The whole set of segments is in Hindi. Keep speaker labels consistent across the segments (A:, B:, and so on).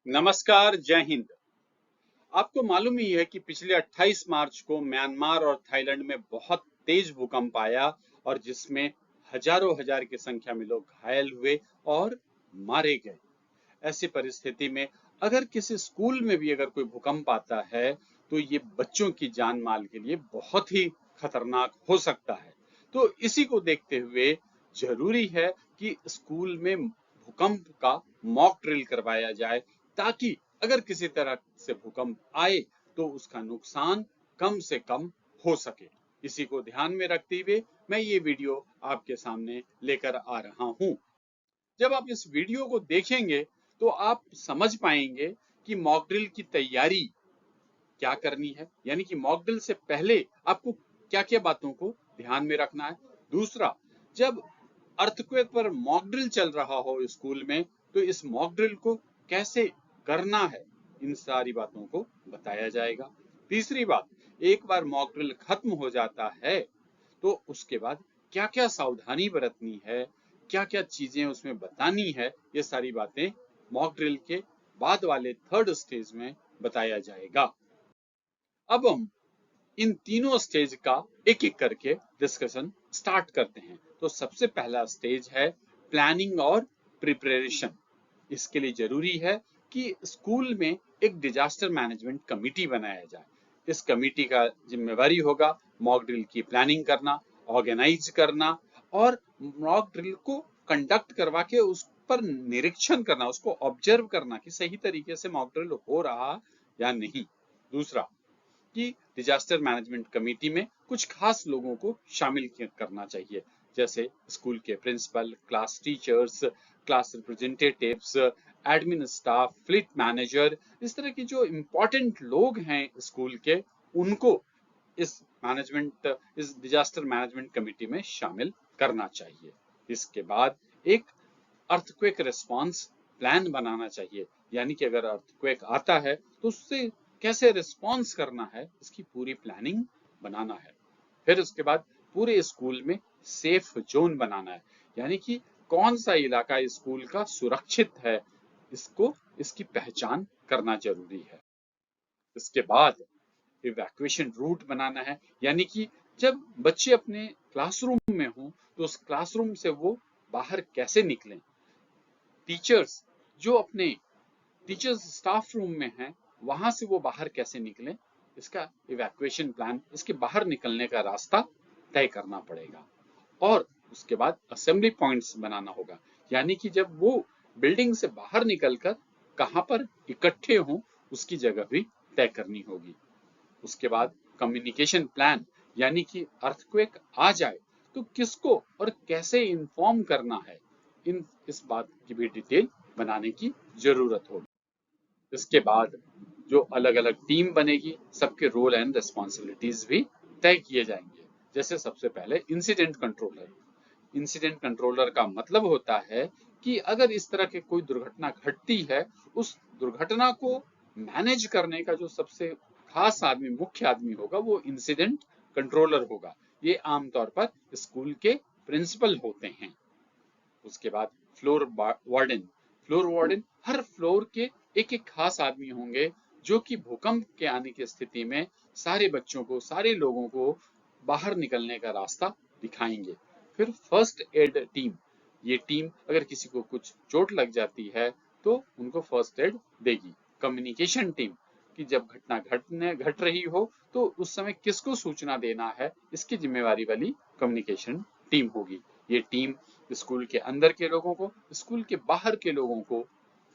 A: नमस्कार, जय हिंद। आपको मालूम ही है कि पिछले 28 मार्च को म्यांमार और थाईलैंड में बहुत तेज भूकंप आया और जिसमें हजारों हजार की संख्या में लोग घायल हुए और मारे गए। ऐसी परिस्थिति में अगर किसी स्कूल में भी अगर कोई भूकंप आता है तो ये बच्चों की जान माल के लिए बहुत ही खतरनाक हो सकता है। तो इसी को देखते हुए जरूरी है कि स्कूल में भूकंप का मॉक ड्रिल करवाया जाए, ताकि अगर किसी तरह से भूकंप आए तो उसका नुकसान कम से कम हो सके। इसी को ध्यान में रखते हुए मैं ये वीडियो आपके सामने लेकर आ रहा हूँ। जब आप इस वीडियो को देखेंगे तो आप समझ पाएंगे कि मॉक ड्रिल की तैयारी क्या करनी है, यानी कि मॉक ड्रिल से पहले आपको क्या क्या बातों को ध्यान में रखना है। दूसरा, जब अर्थक्वेक पर मॉक ड्रिल चल रहा हो स्कूल में तो इस मॉक ड्रिल को कैसे करना है, इन सारी बातों को बताया जाएगा। तीसरी बात, एक बार मॉक ड्रिल खत्म हो जाता है तो उसके बाद क्या क्या सावधानी बरतनी है, क्या क्या चीजें उसमें बतानी है, ये सारी बातें मॉक ड्रिल के बाद वाले थर्ड स्टेज में बताया जाएगा। अब हम इन तीनों स्टेज का एक एक करके डिस्कशन स्टार्ट करते हैं। तो सबसे पहला स्टेज है प्लानिंग और प्रिपरेशन। इसके लिए जरूरी है कि स्कूल में एक डिजास्टर मैनेजमेंट कमिटी बनाया जाए। इस कमिटी का जिम्मेवारी होगा मॉक ड्रिल की प्लानिंग करना, ऑर्गेनाइज करना और मॉक ड्रिल को कंडक्ट करवा के उस पर निरीक्षण करना, उसको ऑब्जर्व करना कि सही तरीके से मॉक ड्रिल हो रहा या नहीं। दूसरा, कि डिजास्टर मैनेजमेंट कमेटी में कुछ खास लोगों को शामिल करना चाहिए, जैसे स्कूल के principal, class teachers, class representatives, admin staff, fleet manager. इस तरह के जो इम्पोर्टेंट लोग हैं स्कूल के, उनको इस डिजास्टर मैनेजमेंट कमेटी में शामिल करना चाहिए। इसके बाद एक अर्थक्वेक रिस्पांस प्लान बनाना चाहिए, यानी कि अगर अर्थक्वेक आता है तो उससे कैसे रिस्पांस करना है, इसकी पूरी प्लानिंग बनाना है। फिर उसके बाद पूरे स्कूल में सेफ जोन बनाना है, यानी कि कौन सा इलाका स्कूल का सुरक्षित है, इसकी पहचान करना जरूरी है। इसके बाद इवैक्यूएशन रूट बनाना है, यानी कि जब बच्चे अपने क्लासरूम में हों तो उस क्लासरूम से वो बाहर कैसे निकलें। टीचर्स जो अपने टीचर्स स्टाफ रूम में हैं, वहां से वो बाहर कैसे निकलें, इसका इवैक्यूएशन प्लान, इसके बाहर निकलने का रास्ता तय करना पड़ेगा। और उसके बाद असेंबली पॉइंट्स बनाना होगा, यानी कि जब वो बिल्डिंग से बाहर निकलकर कहां पर इकट्ठे हों, उसकी जगह भी तय करनी होगी। उसके बाद कम्युनिकेशन प्लान, यानी कि अर्थक्वेक आ जाए तो किसको और कैसे इन्फॉर्म करना है, इस बात की भी डिटेल बनाने की जरूरत होगी। इसके बाद जो अलग अलग टीम बनेगी, सबके रोल एंड रिस्पॉन्सिबिलिटीज भी तय किए जाएंगे। जैसे सबसे पहले इंसिडेंट कंट्रोलर। इंसिडेंट कंट्रोलर का मतलब होता है कि अगर इस तरह की कोई दुर्घटना घटती है, उस दुर्घटना को मैनेज करने का जो सबसे खास आदमी, मुख्य आदमी होगा, वो इंसिडेंट कंट्रोलर होगा। ये आमतौर पर स्कूल के प्रिंसिपल होते हैं। उसके बाद फ्लोर वार्डन। फ्लोर वार्डन, हर फ्लोर के एक एक खास आदमी होंगे जो कि भूकंप के आने की स्थिति में सारे बच्चों को, सारे लोगों को बाहर निकलने का रास्ता दिखाएंगे। फिर फर्स्ट एड टीम, ये टीम अगर किसी को कुछ चोट लग जाती है तो उनको फर्स्ट एड देगी। कम्युनिकेशन टीम, कि जब घटना घट रही हो तो उस समय किसको सूचना देना है, इसकी जिम्मेवारी वाली कम्युनिकेशन टीम होगी। ये टीम स्कूल के अंदर के लोगों को, स्कूल के बाहर के लोगों को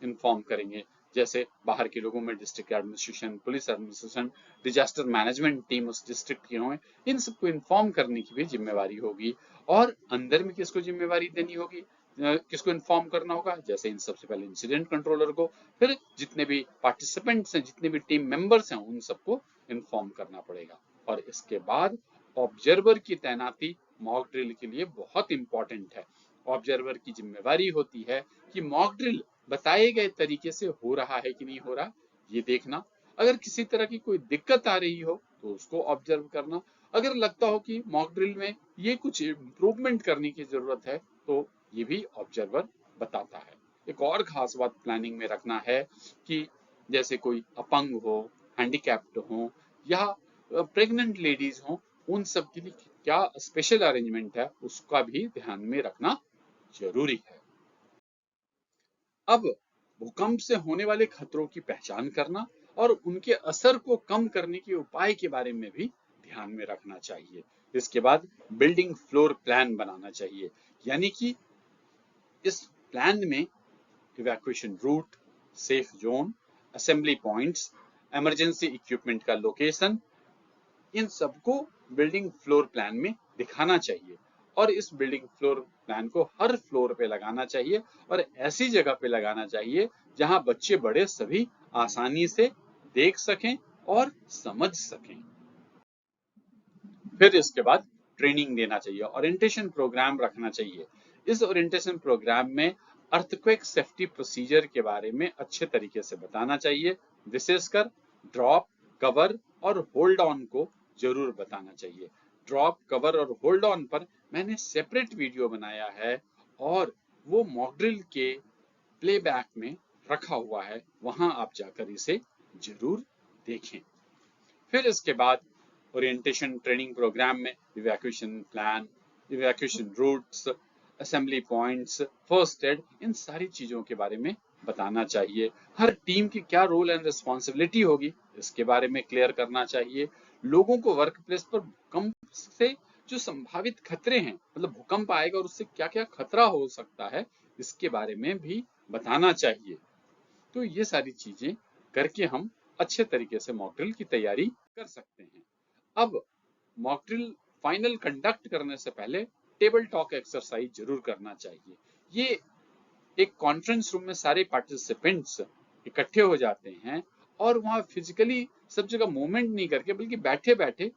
A: इन्फॉर्म करेंगे। जैसे बाहर के लोगों में district administration, police administration, disaster management team उस डिस्ट्रिक्ट की हों, इन सबको इन्फॉर्म करने की भी जिम्मेवारी होगी। और अंदर में किसको जिम्मेवारी देनी होगी, किसको इन्फॉर्म करना होगा, जैसे इन सबसे पहले इंसिडेंट कंट्रोलर को, फिर जितने भी पार्टिसिपेंट्स हैं, जितने भी टीम मेंबर्स हैं, उन सबको इन्फॉर्म करना पड़ेगा। और इसके बाद ऑब्जर्वर की तैनाती मॉक ड्रिल के लिए बहुत इंपॉर्टेंट है। ऑब्जर्वर की जिम्मेवारी होती है कि मॉक ड्रिल बताए गए तरीके से हो रहा है कि नहीं हो रहा, ये देखना। अगर किसी तरह की कोई दिक्कत आ रही हो तो उसको ऑब्जर्व करना। अगर लगता हो कि मॉक ड्रिल में ये कुछ इम्प्रूवमेंट करने की जरूरत है तो ये भी ऑब्जर्वर बताता है। एक और खास बात प्लानिंग में रखना है कि जैसे कोई अपंग हो, हैंडीकैप्ड हो या प्रेग्नेंट लेडीज हो, उन सब के लिए क्या स्पेशल अरेंजमेंट है उसका भी ध्यान में रखना जरूरी है। अब भूकंप से होने वाले खतरों की पहचान करना और उनके असर को कम करने के उपाय के बारे में भी ध्यान में रखना चाहिए। इसके बाद बिल्डिंग फ्लोर प्लान बनाना चाहिए, यानी कि इस प्लान में evacuation route, safe zone, assembly points, emergency equipment का लोकेशन, इन सबको बिल्डिंग फ्लोर प्लान में दिखाना चाहिए और इस बिल्डिंग फ्लोर प्लान को हर फ्लोर पे लगाना चाहिए और ऐसी जगह पे लगाना चाहिए जहां बच्चे बड़े सभी आसानी से देख सकें और समझ सकें। फिर इसके बाद ट्रेनिंग देना चाहिए, ओरिएंटेशन प्रोग्राम रखना चाहिए। इस ओरिएंटेशन प्रोग्राम में अर्थक्वेक सेफ्टी प्रोसीजर के बारे में अच्छे तरीके से बताना चाहिए, विशेषकर ड्रॉप, कवर और होल्ड ऑन को जरूर बताना चाहिए। ड्रॉप, कवर और होल्ड ऑन पर मैंने सेपरेट वीडियो बनाया है और वो मॉक ड्रिल के प्लेबैक में रखा हुआ है, वहां आप जाकर इसे जरूर देखें। फिर इसके बाद ओरिएंटेशन ट्रेनिंग प्रोग्राम में evacuation plan, evacuation routes, assembly points, first aid, इन सारी चीजों के बारे में बताना चाहिए। हर टीम की क्या रोल एंड रिस्पॉन्सिबिलिटी होगी इसके बारे में क्लियर करना चाहिए। लोगों को वर्क प्लेस पर भूकंप से जो संभावित खतरे हैं, मतलब भूकंप आएगा और उससे क्या क्या खतरा हो सकता है, इसके बारे में भी बताना चाहिए। तो ये सारी चीजें करके हम अच्छे तरीके से मॉक ड्रिल की तैयारी कर सकते हैं। अब मॉक ड्रिल फाइनल कंडक्ट करने से पहले टेबल टॉक एक्सरसाइज जरूर करना चाहिए। ये एक कॉन्फ्रेंस रूम में सारे पार्टिसिपेंट्स इकट्ठे हो जाते हैं और वहां फिजिकली सब जगह मूवमेंट नहीं करके बल्कि बैठे बैठे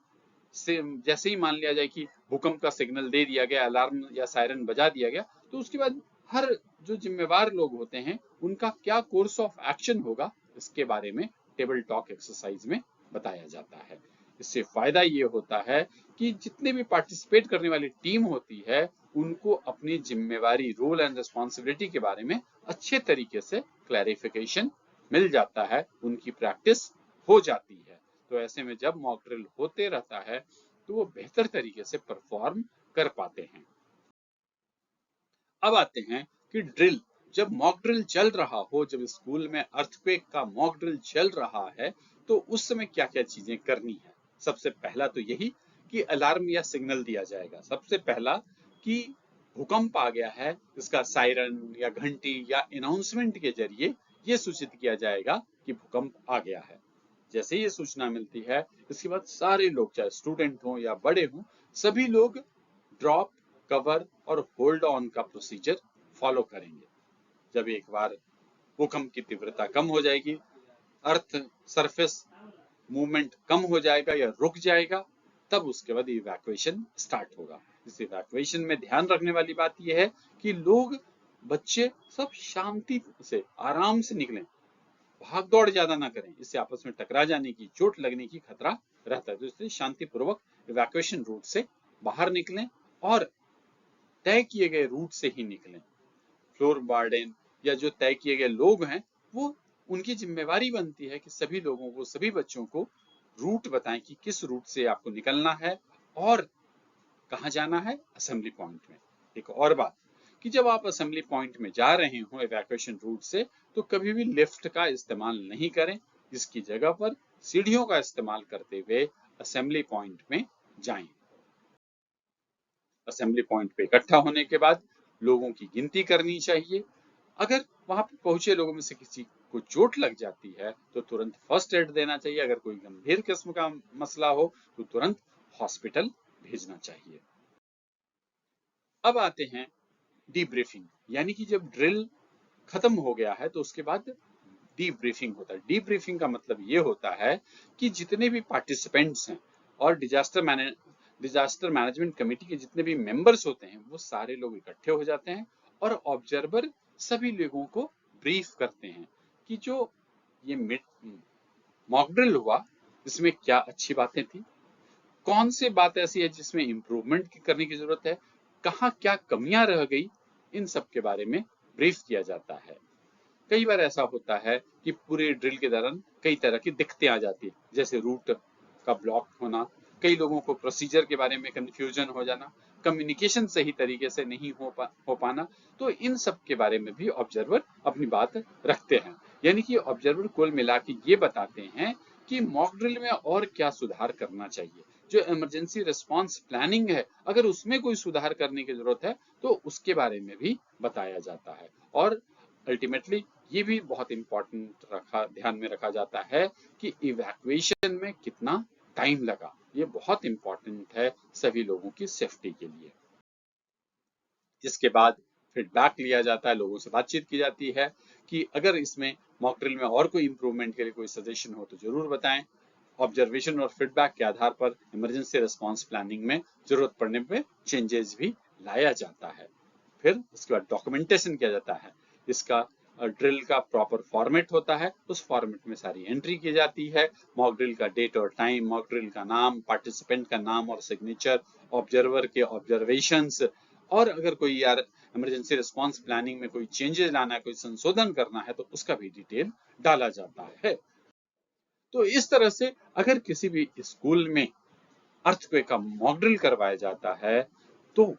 A: से जैसे ही मान लिया जाए कि भूकंप का सिग्नल दे दिया गया, अलार्म या सायरन बजा दिया गया, तो उसके बाद हर जो जिम्मेवार लोग होते हैं उनका क्या कोर्स ऑफ एक्शन होगा इसके बारे में टेबल टॉक एक्सरसाइज में बताया जाता है। इससे फायदा ये होता है कि जितने भी पार्टिसिपेट करने वाली टीम होती है उनको अपनी जिम्मेवारी, रोल एंड रिस्पॉन्सिबिलिटी के बारे में अच्छे तरीके से क्लैरिफिकेशन मिल जाता है, उनकी प्रैक्टिस हो जाती है। तो ऐसे में जब मॉक ड्रिल होते रहता है तो वो बेहतर तरीके से परफॉर्म कर पाते हैं। अब आते हैं कि ड्रिल, जब मॉक ड्रिल चल रहा हो, जब स्कूल में अर्थक्वेक का मॉक ड्रिल चल रहा है तो उस समय क्या क्या चीजें करनी है। सबसे पहला तो यही कि अलार्म या सिग्नल दिया जाएगा। सबसे पहला कि भूकंप आ गया है, इसका सायरन या घंटी या अनाउंसमेंट के जरिए ये सूचित किया जाएगा कि भूकंप आ गया है। जैसे ये सूचना मिलती है इसके बाद सारे लोग, चाहे स्टूडेंट हो या बड़े हों, सभी लोग ड्रॉप, कवर और होल्ड ऑन का प्रोसीजर फॉलो करेंगे। जब एक बार भूकंप की तीव्रता कम हो जाएगी, अर्थ सरफेस मूवमेंट कम हो जाएगा या रुक जाएगा, तब उसके बाद इवैक्यूएशन स्टार्ट होगा। इस इवैक्यूएशन में ध्यान रखने वाली बात यह है कि लोग, बच्चे सब शांति से आराम से निकलें, भाग दौड़ ज्यादा ना करें, इससे आपस में टकरा जाने की, चोट लगने की खतरा रहता है। तो इसलिए शांतिपूर्वक इवैक्यूएशन रूट से बाहर निकलें और तय किए गए रूट से ही निकलें। फ्लोर वार्डन या जो तय किए गए लोग हैं वो, उनकी जिम्मेवारी बनती है कि सभी लोगों को, सभी बच्चों को रूट बताएं कि किस रूट से आपको निकलना है और कहाँ जाना है, असेंबली पॉइंट में। एक और बात कि जब आप असेंबली पॉइंट में जा रहे हो इवैक्यूएशन रूट से, तो कभी भी लिफ्ट का इस्तेमाल नहीं करें, इसकी जगह पर सीढ़ियों का इस्तेमाल करते हुए असेंबली पॉइंट में जाएं। असेंबली पॉइंट पे इकट्ठा होने के बाद लोगों की गिनती करनी चाहिए। अगर वहां पे पहुंचे लोगों में से किसी को चोट लग जाती है तो तुरंत फर्स्ट एड देना चाहिए। अगर कोई गंभीर किस्म का मसला हो तो तुरंत हॉस्पिटल भेजना चाहिए। अब आते हैं डीब्रीफिंग, यानी कि जब ड्रिल खत्म हो गया है तो उसके बाद डीब्रीफिंग होता है। डीब्रीफिंग का मतलब ये होता है कि जितने भी पार्टिसिपेंट्स हैं और डिजास्टर मैनेजमेंट कमेटी के जितने भी मेंबर्स होते हैं वो सारे लोग इकट्ठे हो जाते हैं और ऑब्जर्वर सभी लोगों को ब्रीफ करते हैं कि जो ये मॉक ड्रिल हुआ इसमें क्या अच्छी बातें थी, कौन सी बात ऐसी है जिसमें इम्प्रूवमेंट करने की जरूरत है, कहाँ क्या कमियां रह गई, इन सब के बारे में ब्रीफ किया जाता है। कई बार ऐसा होता है कि पूरे ड्रिल के दौरान कई तरह की दिक्कतें आ जाती है, जैसे रूट का ब्लॉक होना, कई लोगों को प्रोसीजर के बारे में कंफ्यूजन हो जाना, कम्युनिकेशन सही तरीके से नहीं हो पाना। तो इन सब के बारे में भी ऑब्जर्वर अपनी बात रखते हैं। यानी कि ऑब्जर्वर कुल मिला के ये बताते हैं कि मॉक ड्रिल में और क्या सुधार करना चाहिए। जो इमरजेंसी रिस्पांस प्लानिंग है, अगर उसमें कोई सुधार करने की जरूरत है तो उसके बारे में भी बताया जाता है। और अल्टीमेटली ये भी बहुत इंपॉर्टेंट ध्यान में रखा जाता है कि इवैक्यूएशन में कितना टाइम लगा। ये बहुत इंपॉर्टेंट है सभी लोगों की सेफ्टी के लिए। इसके बाद फीडबैक लिया जाता है, लोगों से बातचीत की जाती है कि अगर इसमें मॉक ड्रिल में और कोई इंप्रूवमेंट के लिए कोई सजेशन हो तो जरूर बताएं। ऑब्जर्वेशन और फीडबैक के आधार पर इमरजेंसी रिस्पांस प्लानिंग में जरूरत पड़ने पे चेंजेस भी लाया जाता है। फिर उसके बाद डॉक्यूमेंटेशन किया जाता है। इसका ड्रिल का प्रॉपर फॉर्मेट होता है, उस फॉर्मेट में सारी एंट्री की जाती है। मॉक ड्रिल का डेट और टाइम, मॉक ड्रिल का नाम, पार्टिसिपेंट का नाम और सिग्नेचर, ऑब्जर्वर के ऑब्जर्वेशंस, और अगर कोई यार इमरजेंसी रिस्पांस प्लानिंग में कोई चेंजेस लाना है, कोई संशोधन करना है तो उसका भी डिटेल डाला जाता है। तो इस तरह से अगर किसी भी स्कूल में अर्थक्वेक का मॉक ड्रिल करवाया जाता है तो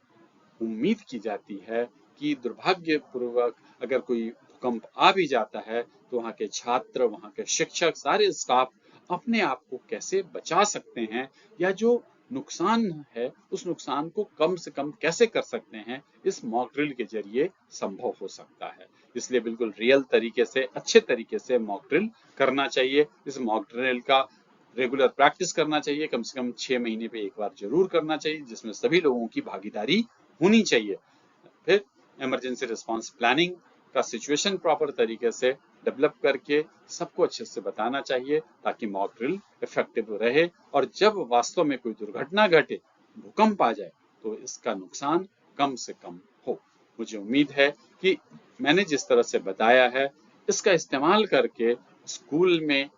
A: उम्मीद की जाती है कि दुर्भाग्यपूर्वक अगर कोई भूकंप आ भी जाता है तो वहाँ के छात्र, वहाँ के शिक्षक, सारे स्टाफ अपने आप को कैसे बचा सकते हैं, या जो नुकसान है उस नुकसान को कम से कम कैसे कर सकते हैं, इस मॉक ड्रिल के जरिए संभव हो सकता है। इसलिए बिल्कुल रियल तरीके से, अच्छे तरीके से मॉक ड्रिल करना चाहिए। इस मॉक ड्रिल का रेगुलर प्रैक्टिस करना चाहिए, कम से कम 6 महीने पे एक बार जरूर करना चाहिए, जिसमें सभी लोगों की भागीदारी होनी चाहिए। फिर इमरजेंसी रिस्पांस प्लानिंग का सिचुएशन प्रॉपर तरीके से डेवलप करके सबको अच्छे से बताना चाहिए ताकि मॉक ड्रिल इफेक्टिव रहे, और जब वास्तव में कोई दुर्घटना घटे, भूकंप आ जाए, तो इसका नुकसान कम से कम हो। मुझे उम्मीद है कि मैंने जिस तरह से बताया है इसका इस्तेमाल करके स्कूल में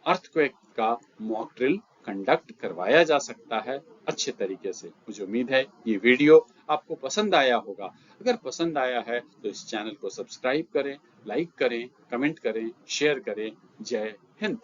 A: अर्थक्वेक का मॉक ड्रिल कंडक्ट करवाया जा सकता है अच्छे तरीके से। मुझे उम्मीद है ये वीडियो आपको पसंद आया होगा। अगर पसंद आया है तो इस चैनल को सब्सक्राइब करें, लाइक करें, कमेंट करें, शेयर करें। जय हिंद।